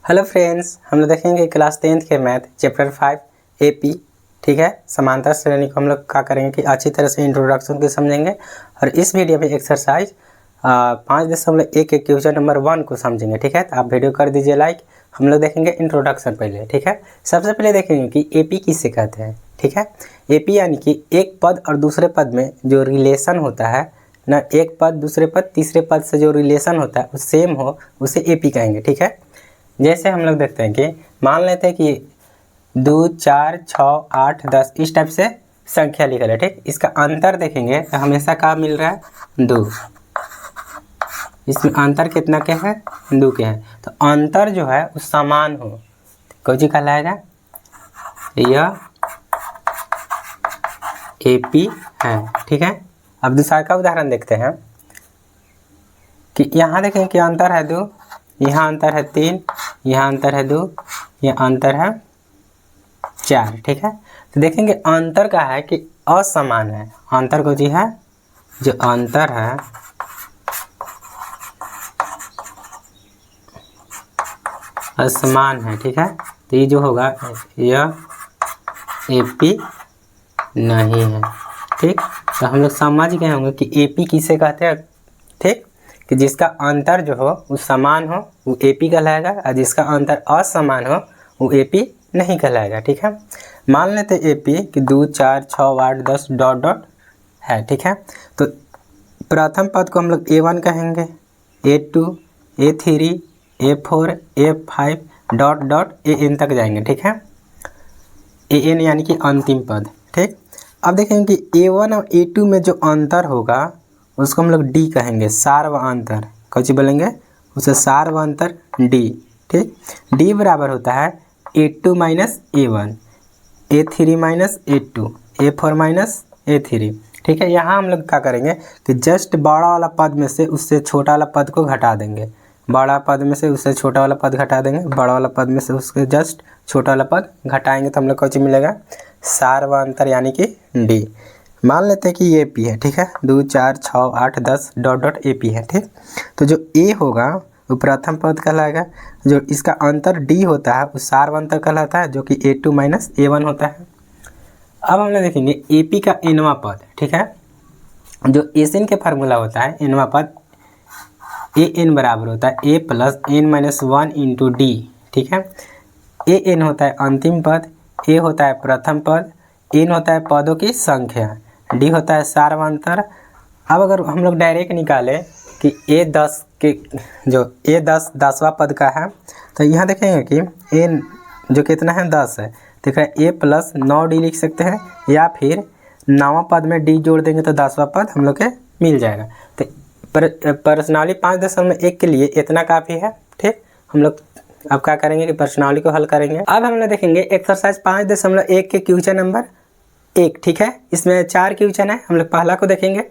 Hello friends, हम लोग देखेंगे क्लास 10th के मैथ चैप्टर 5 एपी। ठीक है, समांतर श्रेणी को हम लोग क्या करेंगे कि अच्छी तरह से इंट्रोडक्शन को समझेंगे और इस वीडियो में एक्सरसाइज 5.1 के क्वेश्चन नंबर 1 को समझेंगे। ठीक है, तो आप वीडियो कर दीजिए लाइक। हम लोग देखेंगे इंट्रोडक्शन पहले। ठीक है, सबसे पहले देखेंगे कि एपी किसे कहते हैं। ठीक है, एपी यानी कि एक पद और दूसरे पद में जो रिलेशन होता है ना, एक पद दूसरे पद तीसरे पद से जो रिलेशन होता है वो सेम हो, उसे एपी कहेंगे। ठीक है, जैसे हम लोग देखते हैं कि मान लेते हैं कि 2, 4, 6, 8, 10 इस टाइप से संख्या लिखल है। ठीक, इसका अंतर देखेंगे तो हमेशा क्या मिल रहा है 2। इसमें अंतर कितना के है 2 के हैं, तो अंतर जो है वो समान हो कौन सी कहलाएगा, यह एपी है। ठीक है, अब दूसरा का उदाहरण देखते हैं कि यहाँ देखें कि अंतर है 2, यहाँ अंतर है 3, यहाँ अंतर है 2, यहाँ अंतर है 4। ठीक है, तो देखेंगे अंतर का है कि असमान है। अंतर को जी है जो अंतर है असमान है। ठीक है, तो ये जो होगा यह एपी नहीं है। ठीक, तो हम लोग समझ गए होंगे कि एपी किसे कहते हैं। ठीक, कि जिसका अंतर जो हो वो समान हो वो एपी कहलाएगा और जिसका अंतर असमान हो वो एपी नहीं कहलाएगा। ठीक है, मान लेते एपी कि 2, 4, 6, 8, 10 डॉट डॉट है। ठीक है, तो प्रथम पद को हम लोग A1 कहेंगे, A2, A3, A4, A5 dot dot AN तक जाएंगे। ठीक है, AN यानी कि अंतिम पद। ठीक, अब देखेंगे कि A1 और A2 में जो अंतर होगा उसको हम लोग डी कहेंगे, सार्व अंतर। कौन सी बोलेंगे उसे, सार्व अंतर डी। ठीक, डी बराबर होता है A2 minus A1, A3 minus A2, A4 minus A3। ठीक है, यहाँ हम लोग क्या करेंगे कि जस्ट बड़ा वाला पद में से उससे छोटा वाला पद को घटा देंगे, बड़ा पद में से उससे छोटा वाला पद घटा देंगे, बड़ा वाला पद में से उसके जस्ट छोटा वाला पद घटाएंगे तो हम लोग कौन सी मिलेगा, सार्व अंतर यानी कि डी। मान लेते हैं कि ये पी है। ठीक है, 2, 4, 6, 8, 10 डॉट डॉट ए पी है। ठीक, तो जो ए होगा वो प्रथम पद कहलाएगा, जो इसका अंतर डी होता है वो सार्व अंतर कहलाता है, जो कि A2 माइनस A1 होता है। अब हम लोग देखेंगे ए पी का एनवा पद। ठीक है, जो एसिन के फार्मूला होता है एनवा पद ए एन बराबर होता है a plus n minus 1 into d. ठीक है, ए एन होता है अंतिम पद, ए होता है प्रथम पद, एन होता है पदों की संख्या, डी होता है सार्वंतर। अब अगर हम लोग डायरेक्ट निकालें कि A10 के जो A10 10वां पद का है, तो यहाँ देखेंगे कि एन जो कितना है 10 है, देख रहे हैं A प्लस 9D लिख सकते हैं, या फिर 9वां पद में डी जोड़ देंगे तो 10वां पद हम लोग के मिल जाएगा। तो पर्सनली 5.1 के लिए इतना काफ़ी है। ठीक, हम लोग अब क्या करेंगे कि पर्सनली को हल करेंगे। अब हम लोग देखेंगे एक्सरसाइज 5.1 के क्वेश्चन नंबर 1। ठीक है, इसमें 4 क्वेश्चन है। हम लोग पहला को देखेंगे।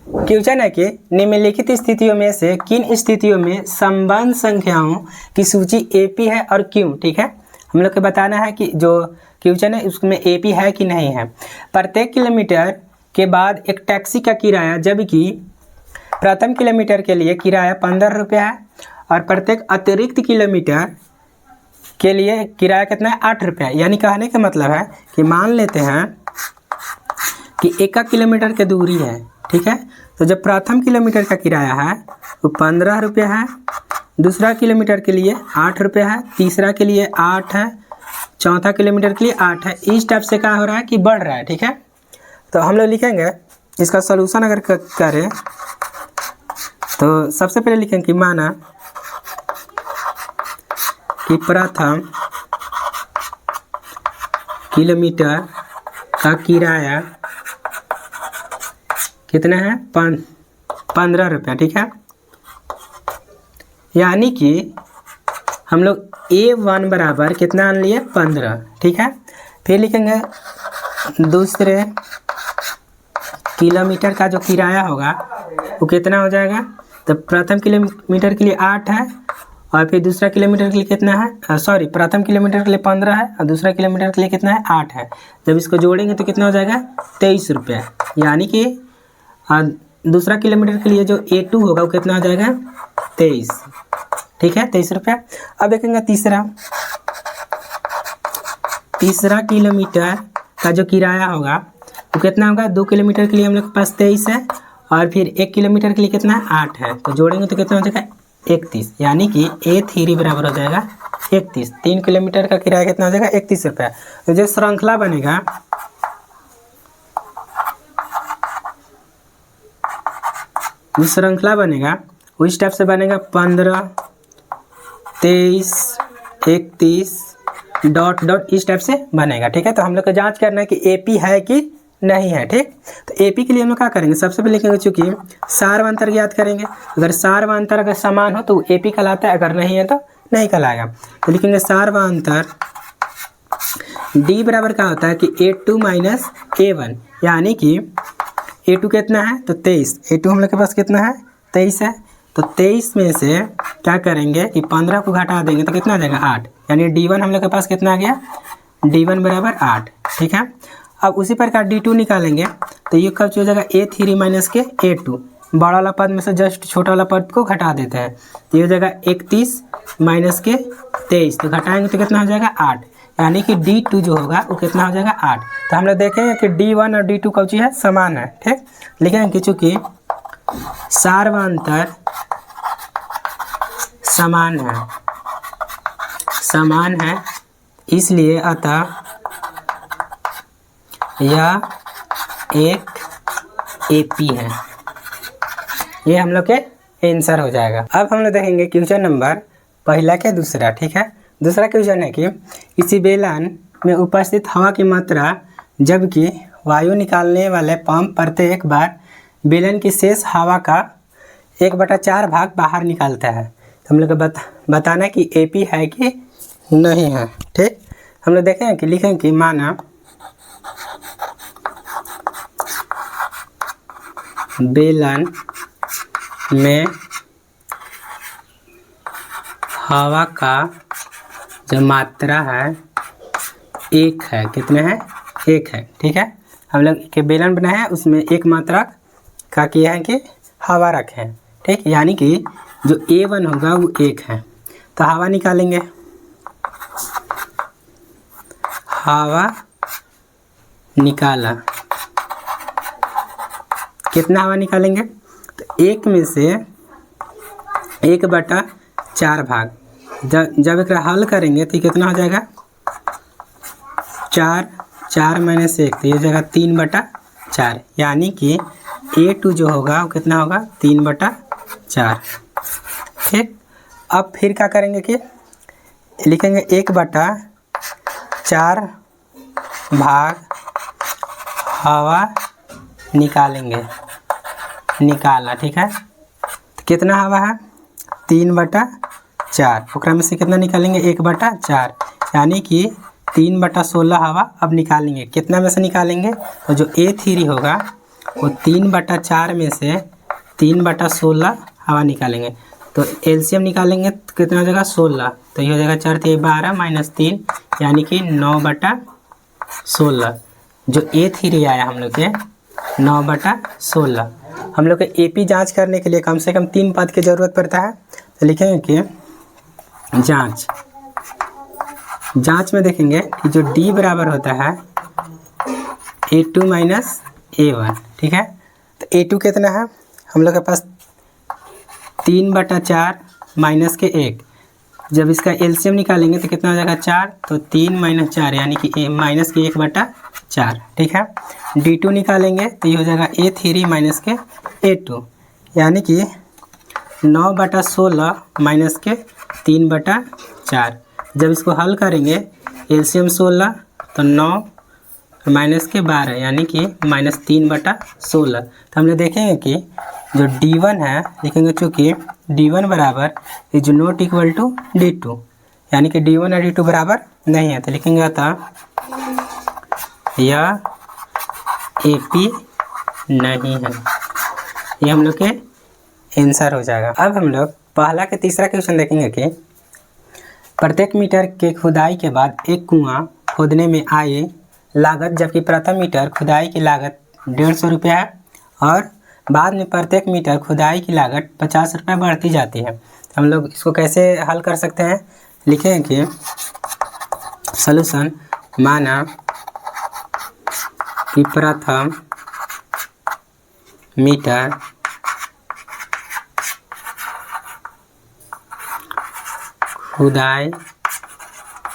क्वेश्चन है कि निम्नलिखित स्थितियों में से किन स्थितियों में संबंध संख्याओं की सूची एपी है और क्यों। ठीक है, हम लोग को बताना है कि जो क्वेश्चन है उसमें एपी है कि नहीं है। प्रत्येक किलोमीटर के बाद एक टैक्सी का किराया, जबकि प्रथम किलोमीटर के लिए किराया 15 रुपया है और प्रत्येक अतिरिक्त किलोमीटर के लिए किराया कितना है 8 रुपया। यानी कहने का मतलब है कि मान लेते हैं कि 1 किलोमीटर की दूरी है। ठीक है, तो जब प्रथम किलोमीटर का किराया है वो 15 रुपया है, दूसरा किलोमीटर के लिए 8 रुपया है, तीसरा के लिए 8 है, चौथा किलोमीटर के लिए 8 है। इस टाइप से क्या हो रहा है कि बढ़ रहा है। ठीक है, तो हम लोग लिखेंगे इसका सलूशन अगर करें तो सबसे पहले लिखेंगे कि माना कि प्रथम किलोमीटर का किराया कितना है 15 रुपया। ठीक है, यानी कि हम लोग A1 बराबर कितना आन लिए 15। ठीक है, फिर लिखेंगे दूसरे किलोमीटर का जो किराया होगा वो कितना हो जाएगा, तो प्रथम किलोमीटर के लिए 8 है और फिर दूसरा किलोमीटर के लिए कितना है, प्रथम किलोमीटर के लिए 15 है और दूसरा किलोमीटर के लिए कितना है 8 है। जब इसको जोड़ेंगे तो कितना हो जाएगा 23 रुपया। यानी कि दूसरा किलोमीटर के लिए जो A2 होगा वो कितना हो जाएगा 23। ठीक है, 23 रुपया। अब देखेंगे तीसरा किलोमीटर का जो किराया होगा वो कितना होगा। 2 किलोमीटर के लिए हम लोग के पास 23 है और फिर 1 किलोमीटर के लिए कितना है 8 है, तो जोड़ेंगे तो कितना हो जाएगा 31, यानी कि A3 बराबर हो जाएगा 31। 3 किलोमीटर का किराया कितना हो जाएगा 31 रुपया। तो जो श्रृंखला बनेगा वो इस टाइप से बनेगा 15, 23, 31 डॉट डॉट इस टाइप से बनेगा। ठीक है, तो हम लोग को जांच करना है कि AP है कि नहीं है। ठीक, तो AP के लिए हम लोग क्या करेंगे, सबसे पहले लिखेंगे चूंकि सार व अंतर ज्ञात करेंगे। अगर सार व अंतर अगर समान हो तो AP कहलाता है, अगर नहीं है तो नहीं कहलाएगा। तो लिखेंगे सार व अंतर D बराबर क्या होता है कि A2 माइनस A1, यानी कि A2 कितना है तो 23। A2 हम लोग के पास कितना है 23 है, तो 23 में से क्या करेंगे कि 15 को घटा देंगे तो कितना आ जाएगा 8, यानी D1 हम लोग के पास कितना आ गया D1 बराबर 8। ठीक है, अब उसी प्रकार D2 निकालेंगे तो ये कब हो जाएगा A3 माइनस के A2, बड़ा वाला पद में से जस्ट छोटा वाला पद को घटा देते हैं, तो ये हो जाएगा 31 माइनस के 23, तो घटाएंगे तो कितना हो जाएगा 8, यानी कि D2 जो होगा वो कितना हो जाएगा 8। तो हम लोग देखेंगे कि D1 और D2 कौन चीज़ है समान है। ठीक, लिखेंगे कि चूँकि सार व अंतर समान है इसलिए अतः यह एक AP है। ये हम लोग के आंसर हो जाएगा। अब हम लोग देखेंगे क्वेश्चन नंबर पहला के दूसरा। ठीक है, दूसरा क्वेश्चन है कि किसी बेलन में उपस्थित हवा की मात्रा जबकि वायु निकालने वाले पंप प्रत्येक बार बेलन की शेष हवा का 1/4 भाग बाहर निकालता है। तो हम लोग को बताना है कि AP है कि नहीं है। ठीक, हम लोग देखें कि लिखें कि माना बेलन में हवा का जो मात्रा है 1 है, कितने हैं 1 है। ठीक है, हम लोग के बेलन बनाए हैं उसमें 1 मात्रा का किया है कि हवा रखे हैं। ठीक, यानी कि जो A1 होगा वो 1 है, तो हवा निकालेंगे। हवा निकाला, कितना हवा निकालेंगे तो 1 में से 1/4 भाग, जब एक हल करेंगे तो कितना हो जाएगा 4 माइनस 1, तो ये हो जाएगा 3/4, यानी कि A2 जो होगा वो कितना होगा 3/4। ठीक, अब फिर क्या करेंगे कि लिखेंगे 1/4 भाग हवा निकालना। ठीक है, तो कितना हवा है 3/4, ओकरा में से कितना निकालेंगे 1/4, यानी कि 3/16 हवा अब निकालेंगे। कितना में से निकालेंगे तो जो A3 होगा वो 3/4 में से 3/16 हवा निकालेंगे, तो एलसीएम निकालेंगे तो कितना हो जाएगा 16, तो ये हो जाएगा 4 × 12 - 3, यानी कि 9/16। जो A3 आया हम लोग के 9/16। हम लोग के AP जांच करने के लिए कम से कम 3 पद की ज़रूरत पड़ता है, तो लिखेंगे कि जांच में देखेंगे कि जो D बराबर होता है A2 माइनस A1। ठीक है, तो A2 कितना है हम लोग के पास 3/4 माइनस के 1, जब इसका एलसीएम निकालेंगे तो कितना हो जाएगा 4, तो 3 - 4 यानी कि माइनस के 1/4। ठीक है, D2 निकालेंगे तो ये हो जाएगा A3 माइनस के A2, यानी कि 9/16 माइनस के 3/4। जब इसको हल करेंगे एलसीएम 16, तो 9 माइनस के 12 यानी कि -3/16। तो हम लोग देखेंगे कि जो D1 है लिखेंगे चूँकि D1 बराबर is not equal to D2, यानी कि D1 और D2 बराबर नहीं है, तो लिखेंगे अतः यह AP नहीं है। ये हम लोग के आंसर हो जाएगा। अब हम लोग पहला के तीसरा क्वेश्चन देखेंगे कि प्रत्येक मीटर के खुदाई के बाद एक कुआं खोदने में आए लागत, जबकि प्रति मीटर खुदाई की लागत 150 रुपया है और बाद में प्रत्येक मीटर खुदाई की लागत 50 रुपये बढ़ती जाती है। हम लोग इसको कैसे हल कर सकते हैं, लिखें कि सॉल्यूशन माना कि प्रथम मीटर खुदाई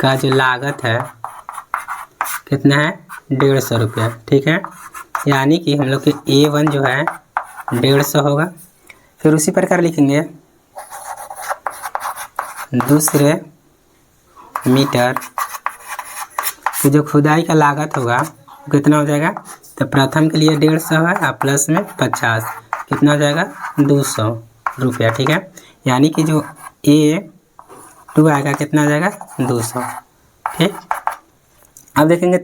का जो लागत है कितना है 150 रुपया, ठीक है। यानी कि हम लोग के A1 जो है 150 होगा। फिर उसी प्रकार लिखेंगे दूसरे मीटर की जो खुदाई का लागत होगा वो कितना हो जाएगा, तो प्रथम के लिए 150 है और प्लस में 50 कितना हो जाएगा 200 रुपया, ठीक है। यानी कि जो A2 आएगा कितना आ जाएगा 200, ठीक। अब देखेंगे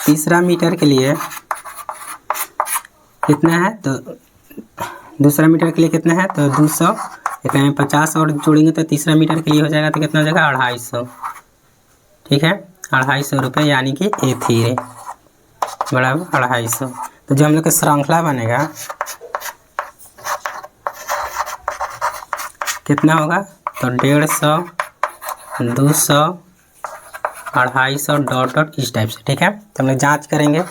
तीसरा मीटर के लिए कितना है, तो दूसरा मीटर के लिए कितना है, तो 200 इतना 50 और जोड़ेंगे तो तीसरा मीटर के लिए हो जाएगा तो कितना हो जाएगा 250, ठीक है, 250 रुपये। यानी कि A3 बराबर 250। तो जो हम लोग का श्रृंखला बनेगा कितना होगा, तो 150 200 250 डॉट डॉट इस टाइप से, ठीक है। तो हम लोग जाँच करेंगे,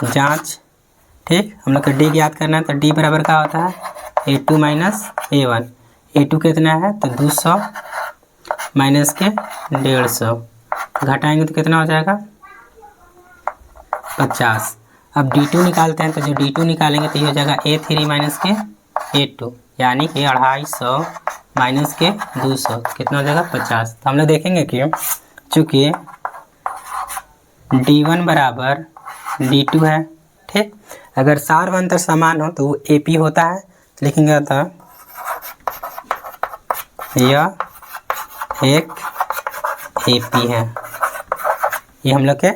जाँच, ठीक। हम लोग को डी याद करना है, तो डी बराबर क्या होता है A2 माइनस A1। A2 कितना है, तो 200 माइनस के 150 घटाएंगे तो कितना हो जाएगा 50। अब D2 निकालते हैं, तो जो D2 निकालेंगे तो ये हो जाएगा A3 माइनस के A2, यानी कि 250 माइनस के 200 कितना हो जाएगा 50। तो हम लोग देखेंगे कि चूँकि D1 बराबर D2 है, ठीक। अगर सार व अंतर समान हो तो वो AP होता है, लिखेंगे तो यह एक AP है। ये हम लोग के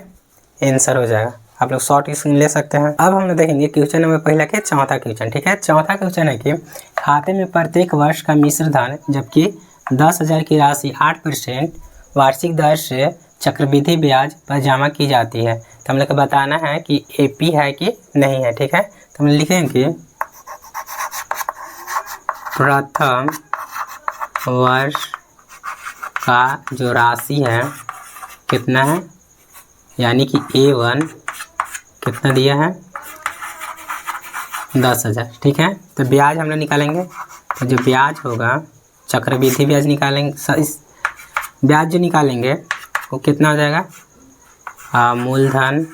आंसर हो जाएगा। आप लोग शॉर्ट इसमें ले सकते हैं। अब हम लोग देखेंगे क्वेश्चन नंबर पहला के चौथा क्वेश्चन, ठीक है। चौथा क्वेश्चन है कि खाते में प्रत्येक वर्ष का मिश्र धन जबकि 10,000 की राशि 8% वार्षिक दर से चक्रवृद्धि ब्याज पर जमा की जाती है। तो हम लोग को बताना है कि AP है कि नहीं है, ठीक है। तो हम लिखेंगे प्रथम वर्ष का जो राशि है कितना है, यानी कि A1 कितना दिया है 10,000, ठीक है। तो ब्याज हम लोग निकालेंगे, तो जो ब्याज होगा चक्रवृद्धि ब्याज निकालेंगे, इस ब्याज जो निकालेंगे वो कितना हो जाएगा मूलधन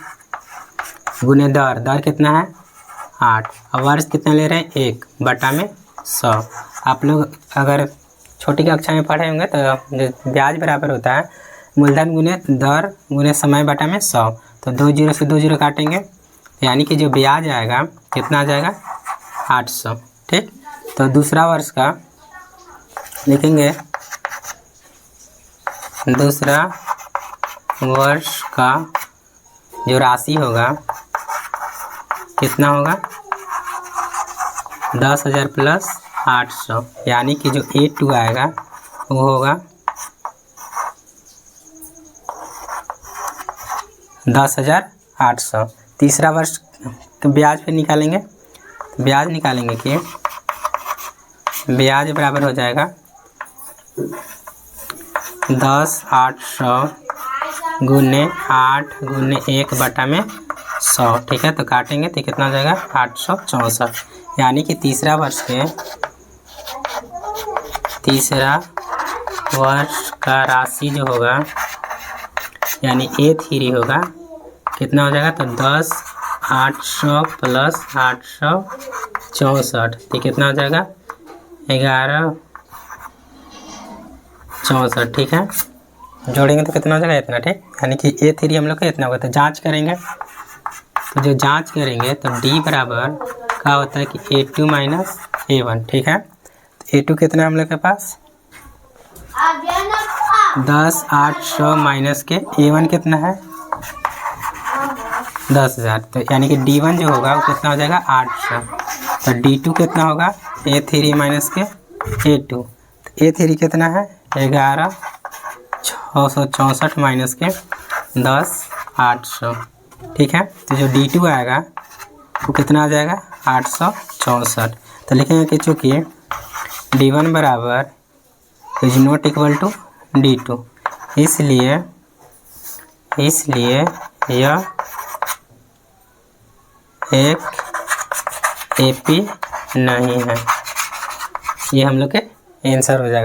गुने दर, दर कितना है 8 और वर्ष कितना ले रहे हैं 1/100। आप लोग अगर छोटी कक्षा में पढ़े होंगे तो जो ब्याज बराबर होता है मूलधन गुने दर गुने समय बटा में 100। तो 2 जीरो से 2 जीरो काटेंगे, यानी कि जो ब्याज आएगा कितना आ जाएगा 800, ठीक। तो दूसरा वर्ष का लिखेंगे, दूसरा वर्ष का जो राशि होगा कितना होगा 10,000 प्लस 800, यानी कि जो A2 आएगा वो होगा 10,800। तीसरा वर्ष ब्याज पे निकालेंगे, ब्याज निकालेंगे कि ब्याज बराबर हो जाएगा 10,800 गुने 8 गुने 1/100, ठीक है। तो काटेंगे तो कितना हो जाएगा 864, यानी कि तीसरा वर्ष का राशि जो होगा यानी A3 होगा कितना हो जाएगा, तो 10,800 प्लस 864, तो कितना हो जाएगा 1164, ठीक है। जोड़ेंगे तो कितना हो जाएगा इतना, ठीक। यानी कि A3 हम लोग का इतना होगा। तो जांच करेंगे, तो जो जांच करेंगे तो D बराबर क्या होता है कि A2 माइनस A1, ठीक है। तो A2 कितना है हम लोग के पास 10,800 माइनस के A1 कितना है 10,000, तो यानी कि D1 जो होगा वो कितना हो जाएगा 800। तो D2 कितना होगा A3 माइनस के A2, तो A3 कितना है 11,664 माइनस के 10,800, ठीक है। तो जो D2 आएगा वो कितना आ जाएगा 864। तो लिखेंगे कि चूँकि D1 बराबर is not equal to D2, इसलिए यह एक AP नहीं है। ये हम लोग के आंसर हो जाएगा।